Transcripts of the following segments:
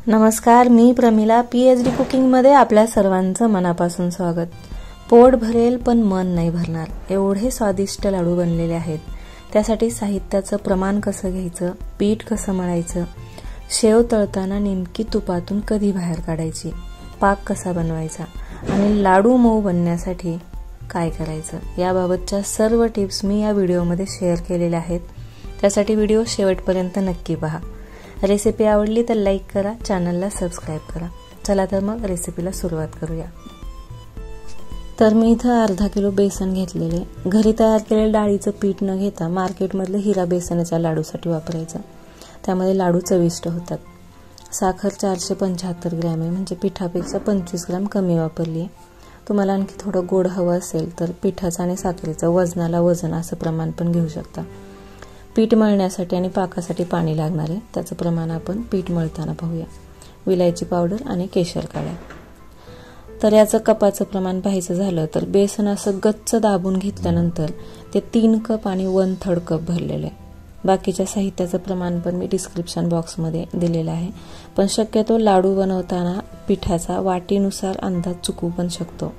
नमस्कार, मी प्रमिला PhD कुकिंगमध्ये आपल्या सर्वांचं मनापासून स्वागत। पोट भरेल पण मन नाही भरणार एवढे स्वादिष्ट लाडू बनलेले आहेत। त्यासाठी साहित्याचं प्रमाण कसं घ्यायचं, पीठ कसं मळायचं, शेव तळताना नेमकी तुपातून कधी बाहेर काढायची, पाक कसा बनवायचा आणि लाडू मऊ बनण्यासाठी काय करायचं याबाबतच्या सर्व टिप्स मी या व्हिडिओमध्ये शेअर केलेल्या आहेत। त्यासाठी व्हिडिओ शेवटपर्यंत नक्की पहा। रेसिपी आवडली तर लाईक करा, चॅनलला सबस्क्राइब करा। चला तर मग रेसिपीला सुरुवात करूया। तर मी इथं अर्धा किलो बेसन घेतलेले। घरी तयार केलेले डाळीचं पीठ न घेता मार्केटमधले हिरा बेसनाच्या लाडूसाठी वापरायचं, त्यामध्ये लाडू चविष्ट होतात। साखर 475 ग्रॅम आहे, म्हणजे पिठापेक्षा 25 ग्रॅम कमी वापरली आहे। तुम्हाला आणखी थोडं गोड हवं असेल तर पिठाचं आणि साखरेचं वजनाला वजन असं प्रमाण पण घेऊ शकता। पीठ मळण्यासाठी आणि पाकासाठी पाणी लागणार आहे, त्याचं प्रमाण आपण पीठ मळताना पाहूया। विलायची पावडर आणि केशर काढा। तर याचं कपाचं प्रमाण पाहायचं झालं तर बेसन असं गच्च दाबून घेतल्यानंतर ते 3 कप आणि 1/3 कप भरलेलं आहे। बाकीच्या साहित्याचं प्रमाण पण मी डिस्क्रिप्शन बॉक्समध्ये दिलेलं आहे, पण शक्यतो लाडू बनवताना पिठाचा वाटीनुसार अंदाज चुकू पण शकतो,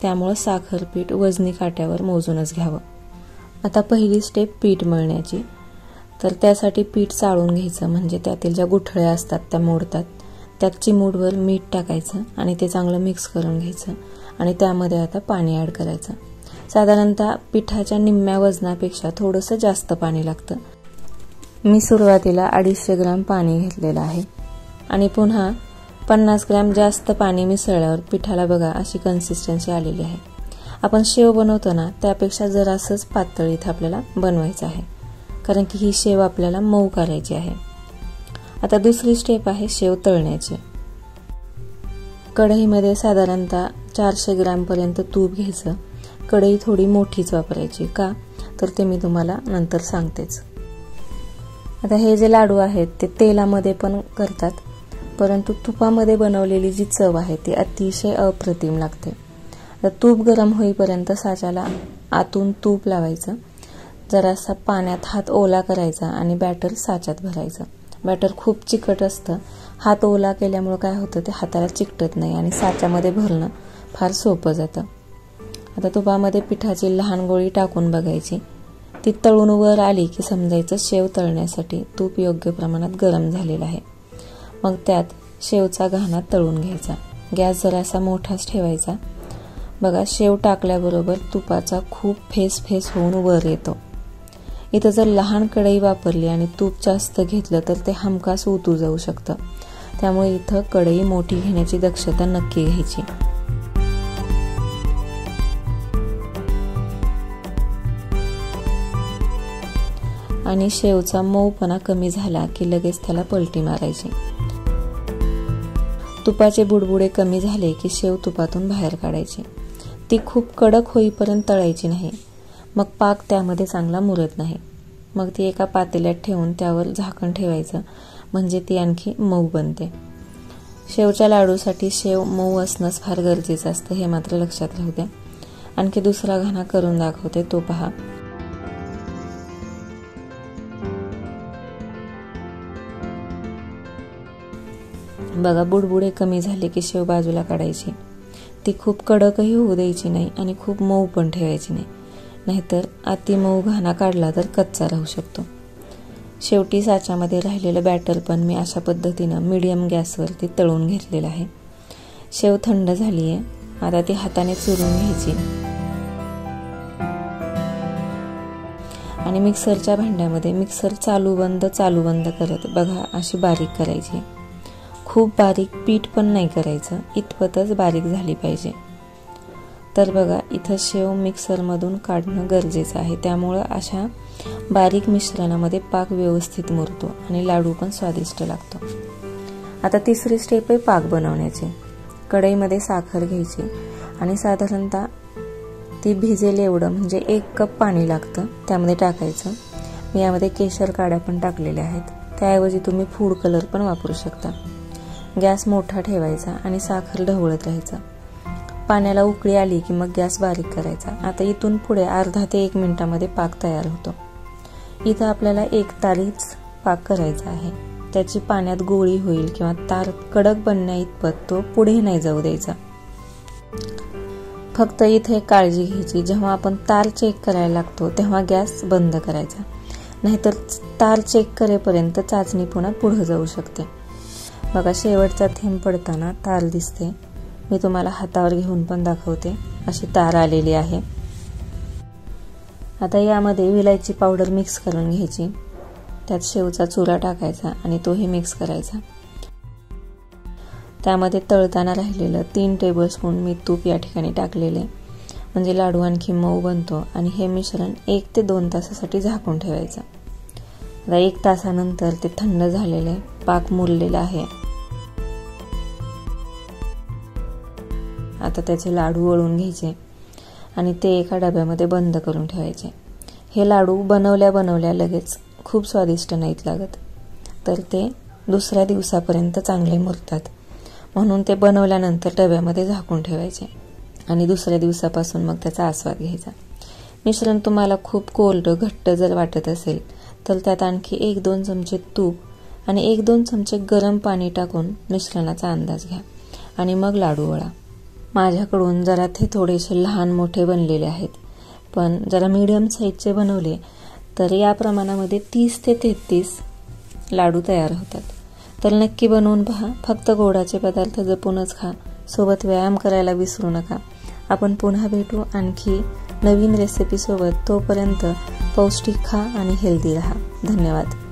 त्यामुळे साखर पीठ वजनी काट्यावर मोजूनच घ्यावं। आता पहिली स्टेप पीठ मळण्याची। तर त्यासाठी पीठ चाळून घ्यायचं, म्हणजे त्यातील ज्या गुठळ्या असतात त्या मोडतात। त्यात चिमूटभर मीठ टाकायचं आणि ते चांगलं मिक्स करून घ्यायचं आणि त्यामध्ये आता पाणी ॲड करायचं। साधारणतः पिठाच्या निम्म्या वजनापेक्षा थोडंसं जास्त पाणी लागतं। मी सुरुवातीला 250 ग्रॅम पाणी घेतलेलं आहे आणि पुन्हा 50 ग्रॅम जास्त पाणी मिसळल्यावर पिठाला बघा अशी कन्सिस्टन्सी आलेली आहे। आपण शेव बनवतो ना, त्यापेक्षा जरासंच पातळ इथं आपल्याला बनवायचं आहे, कारण की ही शेव आपल्याला मऊ करायची आहे। आता दुसरी स्टेप आहे शेव तळण्याची। कढईमध्ये साधारणतः 400 ग्रॅम पर्यंत तूप घ्यायचं। कढई थोडी मोठीच वापरायची, का तर ते मी तुम्हाला नंतर सांगतेच। आता हे जे लाडू आहेत ते तेलामध्ये पण करतात, परंतु तुपामध्ये बनवलेली जी चव आहे ती अतिशय अप्रतिम लागते। तूप गरम होईपर्यंत साच्याला आतून तूप लावायचं, जरासा पाण्यात हात ओला करायचा आणि बॅटर साच्यात भरायचं। बॅटर खूप चिकट असतं, हात ओला केल्यामुळे काय होतं ते हाताला चिकटत नाही आणि साच्यामध्ये भरणं फार सोपं जातं। आता तुपामध्ये पिठाची लहान गोळी टाकून बघायची, ती तळून वर आली की समजायचं शेव तळण्यासाठी तूप योग्य प्रमाणात गरम झालेलं आहे। मग त्यात शेवचा घाणा तळून घ्यायचा। गॅस जरासा मोठाच ठेवायचा। बघा, शेव टाकल्याबरोबर तुपाचा खूप फेस होऊन वर येतो। इथं जर लहान कढई वापरली आणि तूप जास्त घेतलं तर ते हमखास उतू जाऊ शकतं, त्यामुळे इथं कढई मोठी घेण्याची दक्षता नक्की घ्यायची। आणि शेवचा मऊपणा कमी झाला की लगेच त्याला पलटी मारायची। तुपाचे बुडबुडे कमी झाले की शेव तुपातून बाहेर काढायची। ती खूप कडक होईपर्यंत तळायची नाही, मग पाक त्यामध्ये चांगला मुरत नाही। मग ती एका पातेल्यात ठेवून त्यावर झाकण ठेवायचं, म्हणजे ती आणखी मऊ बनते। शेवच्या लाडूसाठी शेव मऊ असणंच फार गरजेचं असतं, हे मात्र लक्षात राहू द्या। आणखी दुसरा घाणा करून दाखवते, तो पहा। बघा, बुडबुडे कमी झाले की शेव बाजूला काढायची। ती खूप कडकही होऊ द्यायची नाही आणि खूप मऊ पण ठेवायची नाही, नाहीतर अति मऊ घाणा काढला तर कच्चा राहू शकतो। शेवटी साच्यामध्ये राहिलेलं बॅटर पण मी अशा पद्धतीनं मीडियम गॅसवरती तळून घेतलेलं आहे। शेव थंड झाली आहे, आता ती हाताने चुरून घ्यायची आणि मिक्सरच्या भांड्यामध्ये मिक्सर चालू बंद करत बघा अशी बारीक करायची। खूप बारीक पीठ पण नाही करायचं, इतपतच बारीक झाली पाहिजे। तर बघा, इथं शेव मिक्सरमधून काढणं गरजेचं आहे, त्यामुळं अशा बारीक मिश्रणामध्ये पाक व्यवस्थित मुरतो आणि लाडू पण स्वादिष्ट लागतो। आता तिसरी स्टेप आहे पाक बनवण्याची। कढईमध्ये साखर घ्यायची आणि साधारणतः ती भिजेल एवढं, म्हणजे 1 कप पाणी लागतं, त्यामध्ये टाकायचं। मी यामध्ये केशर काड्या पण टाकलेल्या आहेत, त्याऐवजी तुम्ही फूड कलर पण वापरू शकता। गॅस मोठा ठेवायचा आणि साखर ढवळत राहायचं। पाण्याला उकळी आली की मग गॅस बारीक करायचा। आता इथून पुढे अर्धा ते 1 मिनिटामध्ये पाक तयार होतो। इथं आपल्याला 1 तारीच पाक करायचा आहे। त्याची पाण्यात गोळी होईल किंवा तार कडक बनण्या इतपत तो पुढे नाही जाऊ द्यायचा. फक्त इथे काळजी घ्यायची, जेव्हा आपण तार चेक करायला लागतो तेव्हा गॅस बंद करायचा, नाहीतर तार चेक करेपर्यंत चाचणी पुन्हा पुढे जाऊ शकते. बघा, शेवटचा थेंब पडताना तार दिसते. मी तुम्हाला हातावर घेऊन पण दाखवते. अशी तार आलेली आहे. आता यामध्ये विलायची पावडर मिक्स करून घ्यायची. त्यात शेवचा चुरा टाकायचा आणि तोही मिक्स करायचा. त्यामध्ये तळताना राहिलेलं 3 टेबलस्पून मी तूप या ठिकाणी टाकलेले, म्हणजे लाडू आणखी मऊ बनतो. आणि हे मिश्रण 1 ते 2 तासासाठी झाकून ठेवायचं. आता 1 तासानंतर ते थंड झालेले, पाक मुरलेला आहे. आता त्याचे लाडू वळून घ्यायचे आणि ते एका डब्यामध्ये बंद करून ठेवायचे. हे लाडू बनवल्या लगेच खूप स्वादिष्ट नाहीत लागत, तर ते दुसऱ्या दिवसापर्यंत चांगले मुरतात. म्हणून ते बनवल्यानंतर डब्यामध्ये झाकून ठेवायचे आणि दुसऱ्या दिवसापासून मग त्याचा आस्वाद घ्यायचा. मिश्रण तुम्हाला खूप कोरड घट्ट जर वाटत असेल तर त्यात आणखी 1-2 चमचे तूप आणि 1-2 चमचे गरम पाणी टाकून मिश्रणाचा अंदाज घ्या आणि मग लाडू वळा. माझ्याकडून जरा ते थोडेसे लहान मोठे बनलेले आहेत, पण जरा मीडियम साईजचे बनवले तर या प्रमाणामध्ये 30 ते 33 लाडू तयार होतात. तर नक्की बनवून पहा. फक्त गोडाचे पदार्थ जपूनच खा. सोबत व्यायाम करायला विसरू नका. आपण पुन्हा भेटू आणखी नवीन रेसिपी सोबत. तोपर्यंत पौष्टिक खा आणि हेल्दी राहा. धन्यवाद.